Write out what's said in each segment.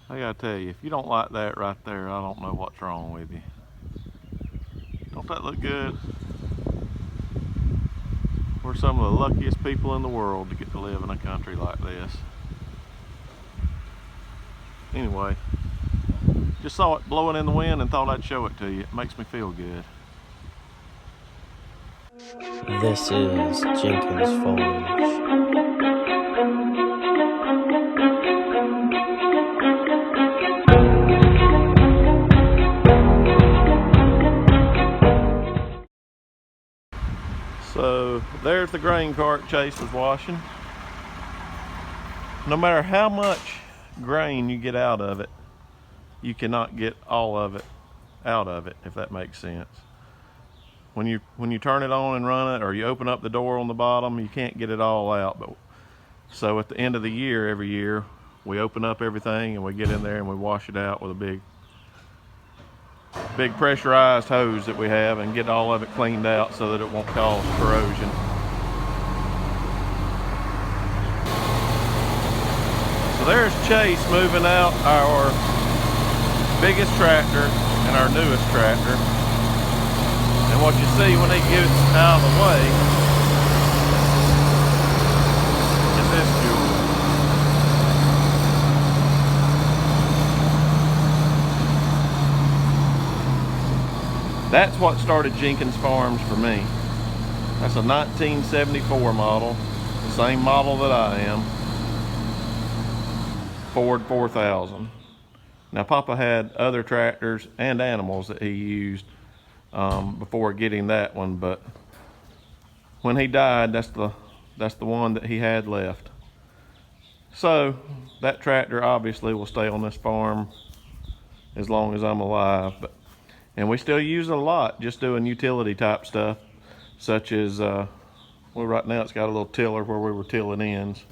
I gotta tell you, if you don't like that right there, I don't know what's wrong with you. Don't that look good? We're some of the luckiest people in the world to get to live in a country like this. Anyway, just saw it blowing in the wind and thought I'd show it to you. It makes me feel good. This is Jenkins Farms. So there's the grain cart Chase was washing. No matter how much grain you get out of it, you cannot get all of it out of it, if that makes sense. When you turn it on and run it, or you open up the door on the bottom, you can't get it all out. But so at the end of the year, every year, we open up everything and we get in there and we wash it out with a big pressurized hose that we have and get all of it cleaned out so that it won't cause corrosion. So there's Chase moving out our biggest tractor and our newest tractor. And what you see when he gets out of the way is this jewel. That's what started Jenkins Farms for me. That's a 1974 model, the same model that I am. Ford 4000. Now Papa had other tractors and animals that he used before getting that one, but when he died, that's the one that he had left. So that tractor obviously will stay on this farm as long as I'm alive. And we still use it a lot, just doing utility type stuff, such as well, right now it's got a little tiller where we were tilling ends,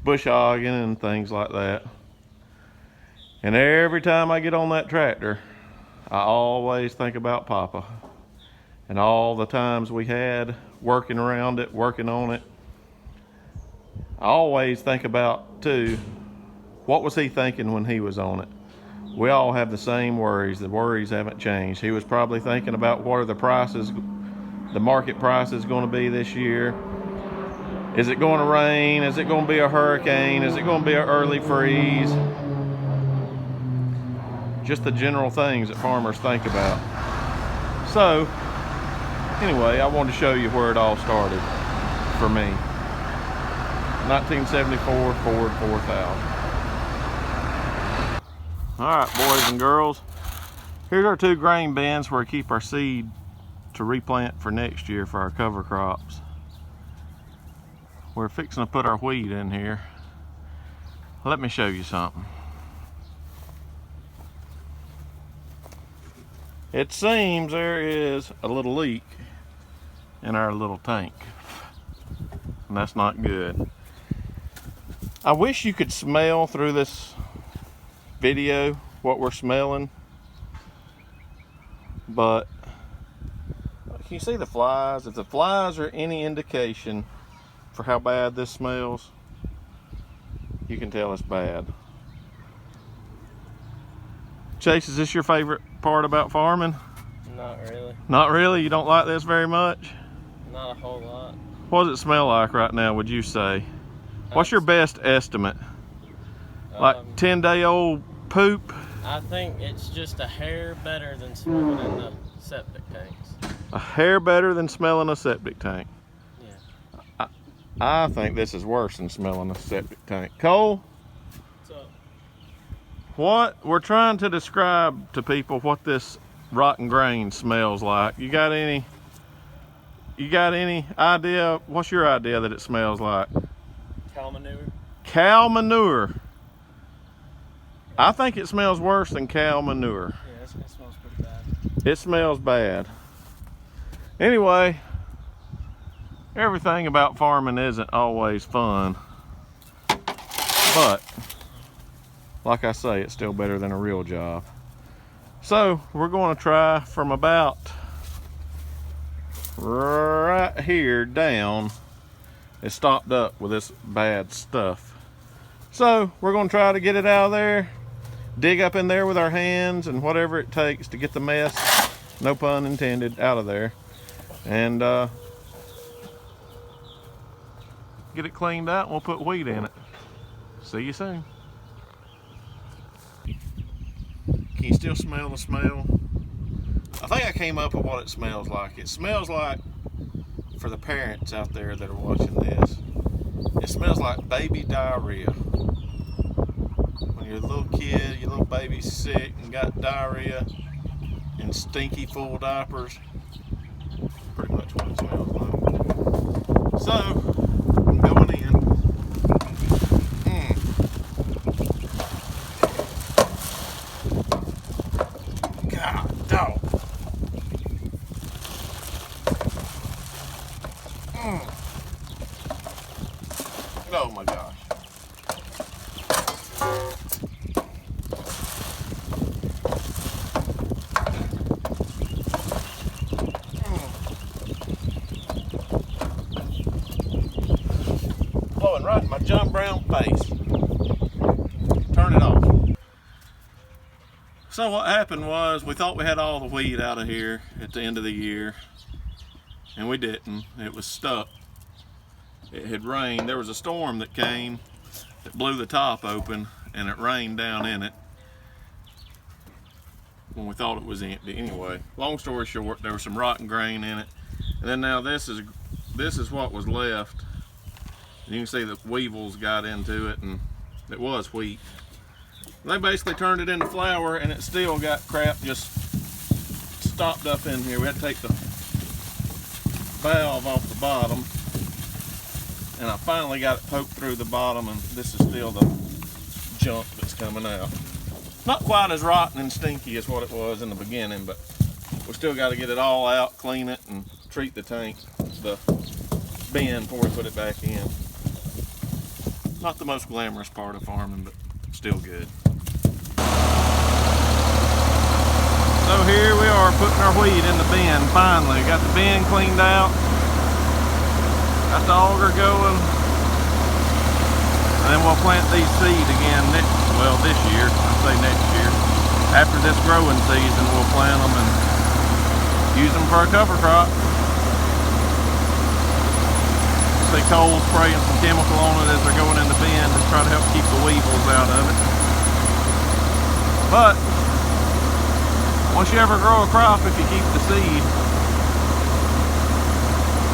bush hogging and things like that. And every time I get on that tractor, I always think about Papa and all the times we had working around it, working on it. I always think about too, what was he thinking when he was on it? We all have the same worries. The worries haven't changed. He was probably thinking about what are the prices, the market prices going to be this year. Is it going to rain? Is it going to be a hurricane? Is it going to be an early freeze? Just the general things that farmers think about. So anyway, I wanted to show you where it all started for me. 1974 Ford 4000. All right, boys and girls, here's our 2 grain bins where we keep our seed to replant for next year for our cover crops. We're fixing to put our wheat in here. Let me show you something. It seems there is a little leak in our little tank, and that's not good. I wish you could smell through this video what we're smelling, but can you see the flies? If the flies are any indication for how bad this smells, you can tell it's bad. Chase, is this your favorite part about farming? Not really. Not really? You don't like this very much? Not a whole lot. What does it smell like right now, would you say? What's your best estimate? Like 10-day-old poop? I think it's just a hair better than smelling in the septic tanks. A hair better than smelling a septic tank? Yeah. I think this is worse than smelling a septic tank. Cole? What's up? What we're trying to describe to people what this rotten grain smells like. You got any idea? What's your idea that it smells like? Cow manure. Cow manure. I think it smells worse than cow manure. Yeah, it smells pretty bad. It smells bad. Anyway, everything about farming isn't always fun, but like I say, it's still better than a real job. So we're going to try from about right here down. It stopped up with this bad stuff. So we're going to try to get it out of there dig up in there with our hands and whatever it takes to get the mess, no pun intended, out of there. And get it cleaned out and we'll put wheat in it. See you soon. Can you still smell the smell? I think I came up with what it smells like. It smells like, for the parents out there that are watching this, it smells like baby diarrhea. When you're a little kid, your little baby's sick and got diarrhea in stinky full diapers. Pretty much what it smells like. So, I'm going in. God, dog. Oh my gosh. Blowing right in my John Brown face. Turn it off. So what happened was we thought we had all the wheat out of here at the end of the year, and we didn't. It was stuck. It had rained. There was a storm that came that blew the top open, and it rained down in it when we thought it was empty. Anyway, long story short, there was some rotten grain in it, and then now this is what was left. You can see the weevils got into it, and it was wheat. They basically turned it into flour, and it still got crap just stopped up in here. We had to take the valve off the bottom, and I finally got it poked through the bottom, and this is still the junk that's coming out. Not quite as rotten and stinky as what it was in the beginning, but we still got to get it all out, clean it, and treat the tank, the bin, before we put it back in. Not the most glamorous part of farming, but still good. So here we are putting our wheat in the bin finally. Got the bin cleaned out. Got the auger going, and then we'll plant these seed again this year. I say next year. After this growing season, we'll plant them and use them for a cover crop. See Cole spraying some chemical on it as they're going in the bin to try to help keep the weevils out of it. But once you ever grow a crop, if you keep the seed,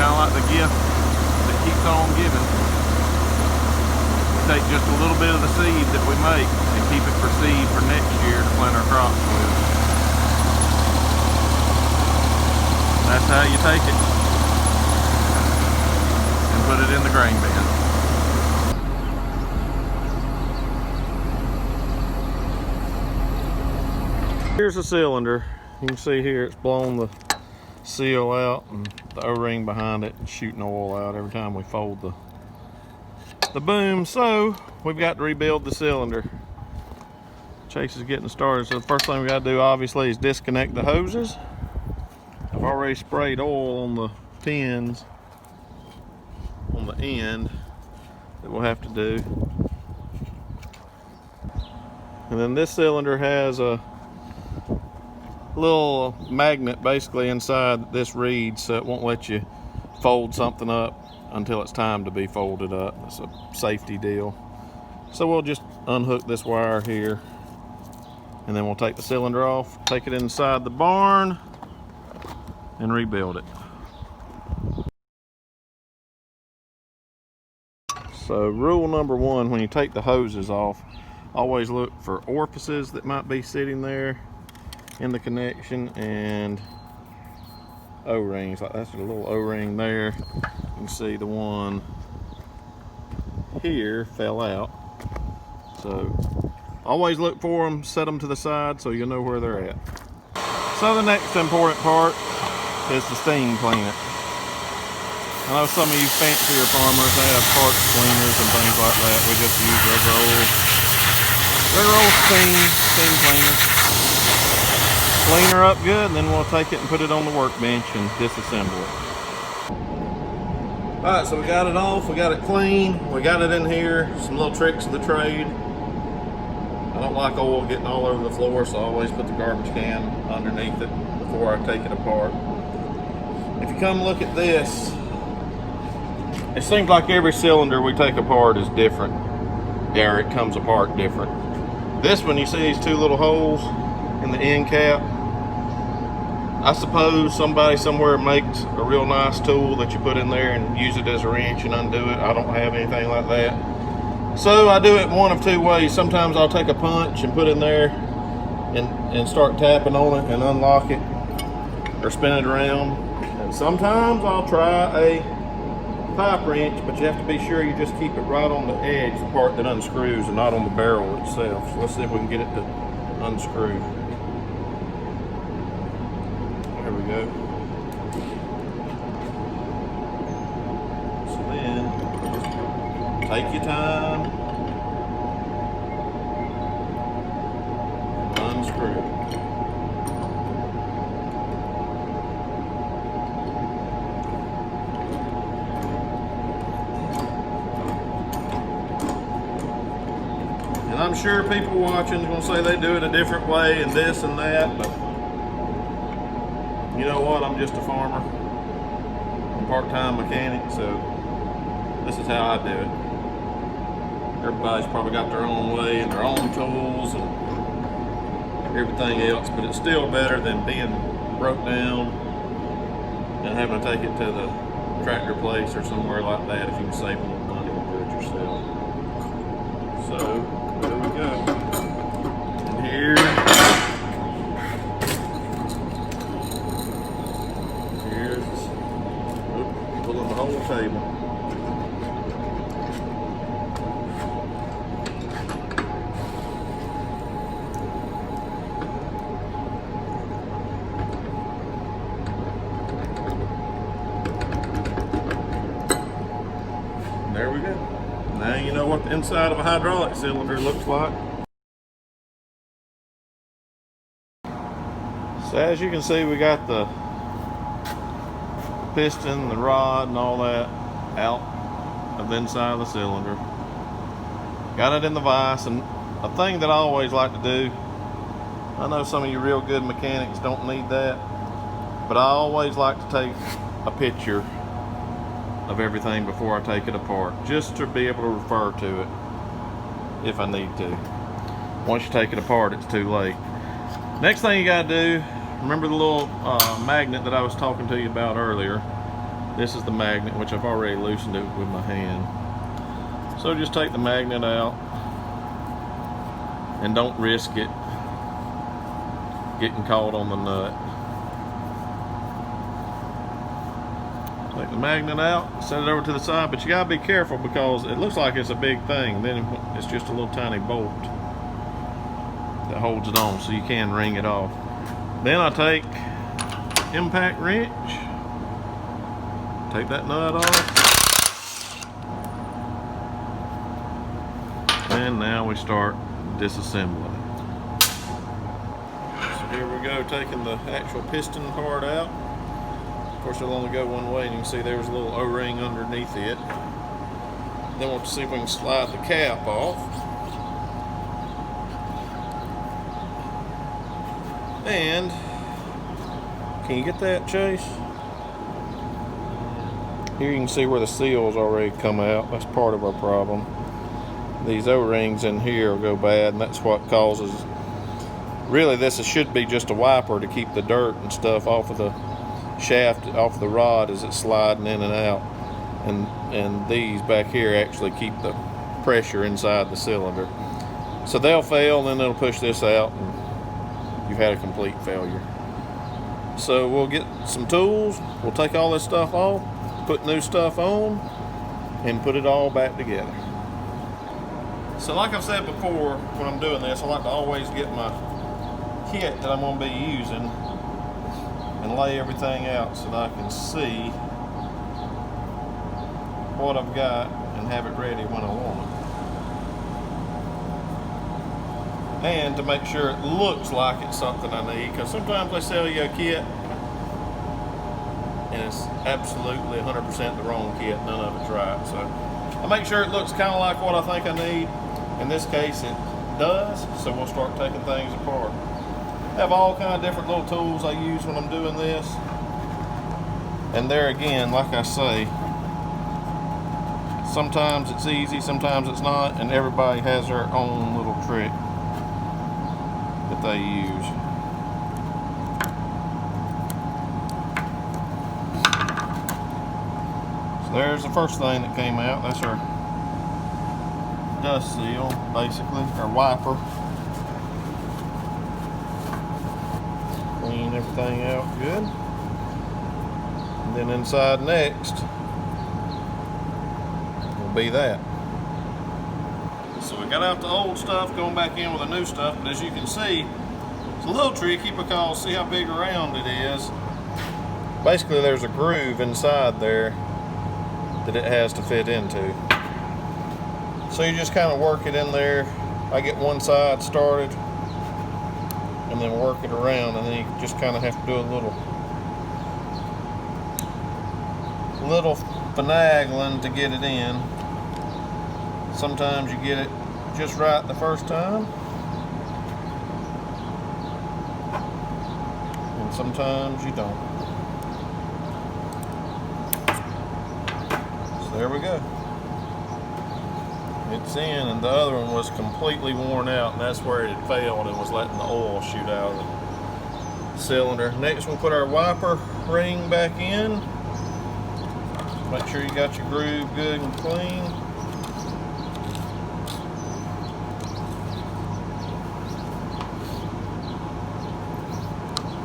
kind of like the gift that keeps on giving. Take just a little bit of the seed that we make and keep it for seed for next year to plant our crops with. That's how you take it and put it in the grain bin. Here's the cylinder. You can see here it's blown the seal out and the O-ring behind it and shooting oil out every time we fold the boom. So we've got to rebuild the cylinder. Chase is getting started. So the first thing we got to do obviously is disconnect the hoses. I've already sprayed oil on the pins on the end that we'll have to do. And then this cylinder has a little magnet basically inside this reed, so it won't let you fold something up until it's time to be folded up. It's a safety deal. So we'll just unhook this wire here, and then we'll take the cylinder off, take it inside the barn, and rebuild it. So rule number one, when you take the hoses off, always look for orifices that might be sitting there in the connection and O-rings. Like that's a little O-ring there. You can see the one here fell out. So always look for them, set them to the side so you'll know where they're at. So the next important part is to steam clean it. I know some of you fancier farmers have parts cleaners and things like that. We just use regular old steam cleaner. Clean her up good, and then we'll take it and put it on the workbench and disassemble it. Alright, so we got it off, we got it clean, we got it in here. Some little tricks of the trade. I don't like oil getting all over the floor, so I always put the garbage can underneath it before I take it apart. If you come look at this, it seems like every cylinder we take apart is different. Yeah, it comes apart different. This one, you see these two little holes in the end cap? I suppose somebody somewhere makes a real nice tool that you put in there and use it as a wrench and undo it. I don't have anything like that. So I do it one of two ways. Sometimes I'll take a punch and put in there and start tapping on it and unlock it or spin it around. And sometimes I'll try a pipe wrench, but you have to be sure you just keep it right on the edge, the part that unscrews, and not on the barrel itself. So let's see if we can get it to unscrew. There we go. So then, take your time, unscrew. And I'm sure people watching is going to say they do it a different way and this and that, but you know what? I'm just a farmer. I'm a part-time mechanic, so this is how I do it. Everybody's probably got their own way and their own tools and everything else, but it's still better than being broke down and having to take it to the tractor place or somewhere like that if you can save a little money and do it yourself. So, there we go. And here's pulling the whole table. There we go. Now you know what the inside of a hydraulic cylinder looks like. So as you can see, we got the piston, the rod, and all that out of the inside of the cylinder. Got it in the vise, and a thing that I always like to do, I know some of you real good mechanics don't need that, but I always like to take a picture of everything before I take it apart, just to be able to refer to it if I need to. Once you take it apart, it's too late. Next thing you gotta do, remember the little magnet that I was talking to you about earlier? This is the magnet, which I've already loosened it with my hand. So just take the magnet out and don't risk it getting caught on the nut. Take the magnet out, set it over to the side, but you gotta be careful because it looks like it's a big thing. Then it's just a little tiny bolt that holds it on, so you can wring it off. Then I take impact wrench, take that nut off, and now we start disassembling it. So here we go, taking the actual piston part out. Of course, it'll only go one way, and you can see there's a little O-ring underneath it. Then we'll see if we can slide the cap off. And can you get that, Chase? Here you can see where the seals already come out. That's part of our problem. These O-rings in here will go bad, and that's what causes. Really, this should be just a wiper to keep the dirt and stuff off of the shaft, off the rod as it's sliding in and out. And these back here actually keep the pressure inside the cylinder. So they'll fail, and then it'll push this out, and you've had a complete failure. So we'll get some tools, we'll take all this stuff off, put new stuff on, and put it all back together. So like I've said before, when I'm doing this, I like to always get my kit that I'm going to be using and lay everything out so that I can see what I've got and have it ready when I want it. And to make sure it looks like it's something I need, because sometimes they sell you a kit and it's absolutely 100% the wrong kit, none of it's right. So I make sure it looks kind of like what I think I need. In this case, it does, so we'll start taking things apart. I have all kind of different little tools I use when I'm doing this. And there again, like I say, sometimes it's easy, sometimes it's not, and everybody has their own little trick that they use. So there's the first thing that came out. That's our dust seal, basically, our wiper. Clean everything out good. And then inside next will be that. So we got out the old stuff, going back in with the new stuff, but as you can see, it's a little tricky because see how big around it is. Basically there's a groove inside there that it has to fit into. So you just kind of work it in there. I get one side started and then work it around, and then you just kind of have to do a little finagling to get it in. Sometimes you get it just right the first time, and sometimes you don't. So there we go. It's in, and the other one was completely worn out, and that's where it had failed and was letting the oil shoot out of the cylinder. Next we'll put our wiper ring back in. Make sure you got your groove good and clean.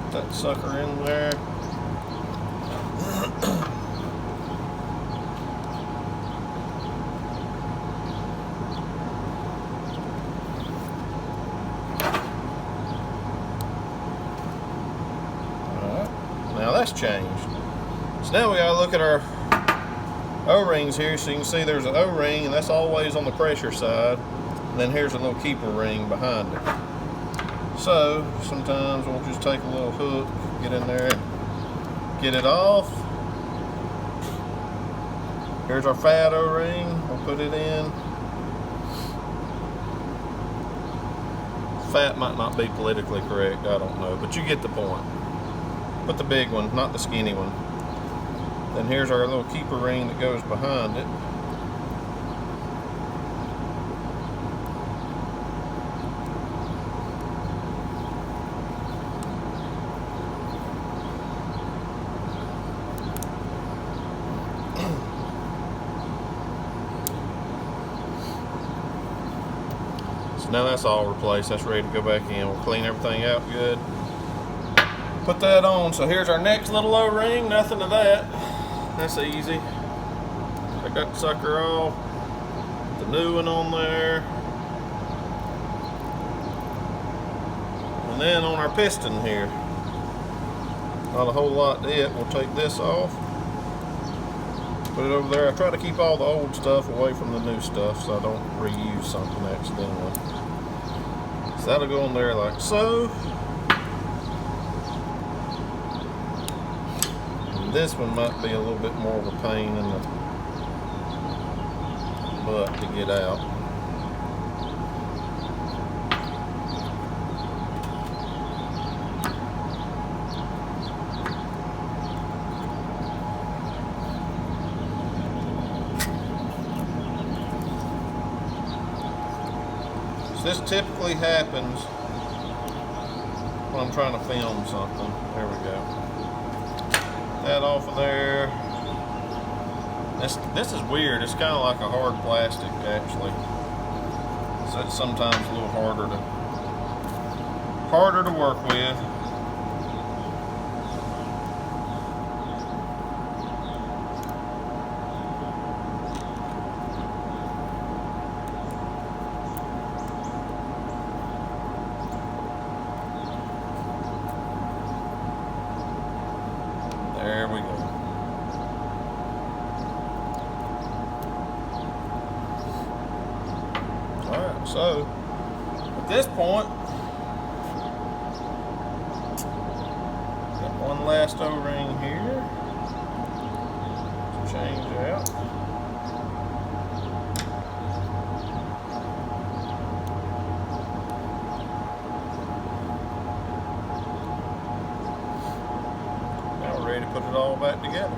Put that sucker in there. Now that's changed. So now we gotta look at our O-rings here. So you can see there's an O-ring, and that's always on the pressure side. And then here's a little keeper ring behind it. So sometimes we'll just take a little hook, get in there and get it off. Here's our fat O-ring. We'll put it in. Fat might not be politically correct, I don't know, but you get the point. Put the big one, not the skinny one. Then here's our little keeper ring that goes behind it. So now that's all replaced. That's ready to go back in. We'll clean everything out good. Put that on. So here's our next little O-ring. Nothing to that. That's easy. I got the sucker off. The new one on there. And then on our piston here, not a whole lot to it. We'll take this off. Put it over there. I try to keep all the old stuff away from the new stuff so I don't reuse something accidentally. So that'll go on there like so. This one might be a little bit more of a pain in the butt to get out. So this typically happens when I'm trying to film something. There we go. That off of there. This is weird. It's kind of like a hard plastic actually. So it's sometimes a little harder to work with. There we go. Alright, so at this point, got one last O-ring here to change out. And ready to put it all back together.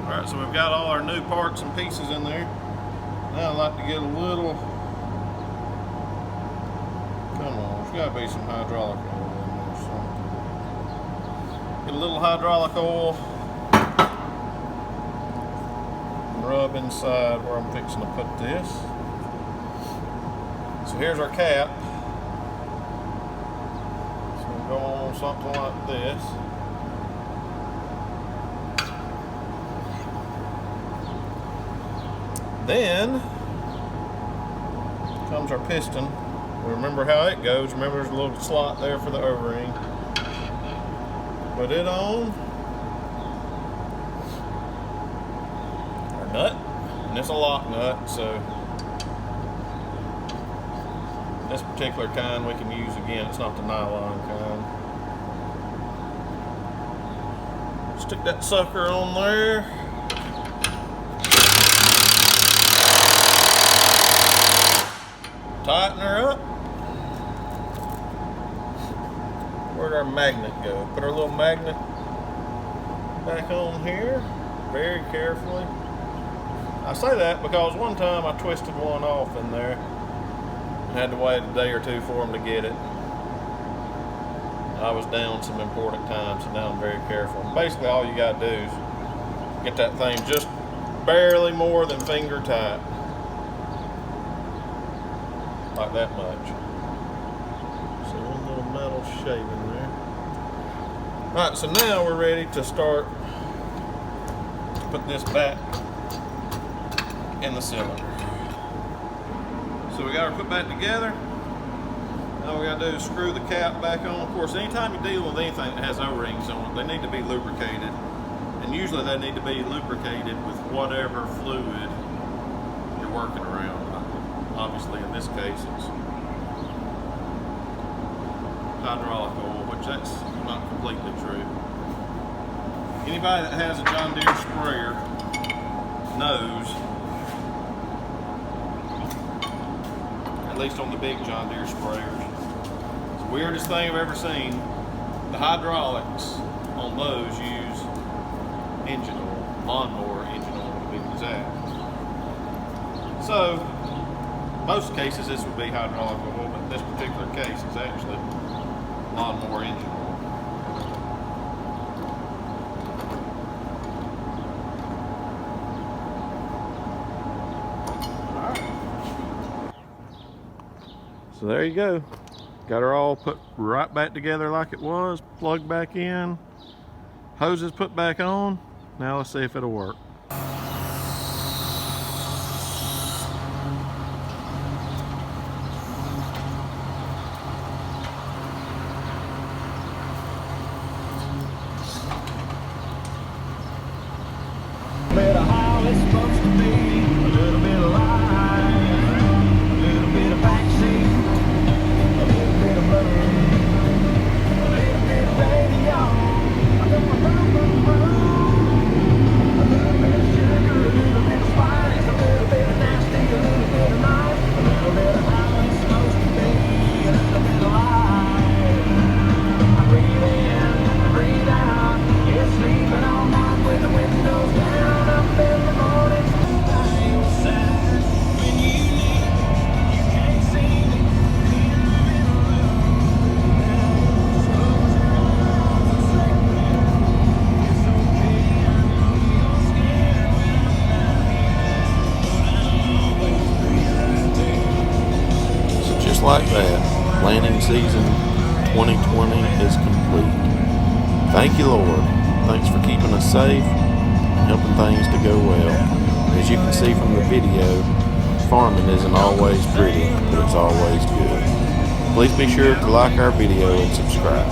Alright, so we've got all our new parts and pieces in there. Now I'd like to get a little, come on, there's got to be some hydraulic oil in there or something. Get a little hydraulic oil and rub inside where I'm fixing to put this. So here's our cap. It's going to go on something like this. Then comes our piston. Remember how it goes. Remember there's a little slot there for the O-ring. Put it on. Our nut. And it's a lock nut, so this particular kind we can use again. It's not the nylon kind. Stick that sucker on there. Tighten her up. Where'd our magnet go? Put our little magnet back on here very carefully. I say that because one time I twisted one off in there and had to wait a day or two for them to get it. I was down some important times, so now I'm very careful. Basically all you gotta do is get that thing just barely more than finger tight. Like that much. So one little metal shaving there. Alright, so now we're ready to start to put this back in the cylinder. So we got her put back together. All we gotta do is screw the cap back on. Of course, anytime you're dealing with anything that has O-rings on it, they need to be lubricated. And usually they need to be lubricated with whatever fluid you're working around. Obviously, in this case, it's hydraulic oil, which that's not completely true. Anybody that has a John Deere sprayer knows, at least on the big John Deere sprayers, it's the weirdest thing I've ever seen. The hydraulics on those use engine oil, lawnmower engine oil to be exact. So, most cases this would be hydraulic oil, but in this particular case it's actually lawnmower engine oil. Alright. So there you go. Got her all put right back together like it was, plugged back in, hoses put back on. Now let's see if it'll work. Bit of how it's supposed to be, a little bit of life, a little bit of backseat, a little bit of blue, a little bit of radio, a little bit of sugar, a little bit of spice, a little bit of nasty, a little bit of nice, a little bit of how it's supposed to be, a little bit of life. I breathe in, I breathe out, you're sleeping all night with the windows down. Just like that, planting season 2020 is complete. Thank you, Lord. Thanks for keeping us safe and helping things to go well. As you can see from the video, farming isn't always pretty, but it's always good. Please be sure to like our video and subscribe.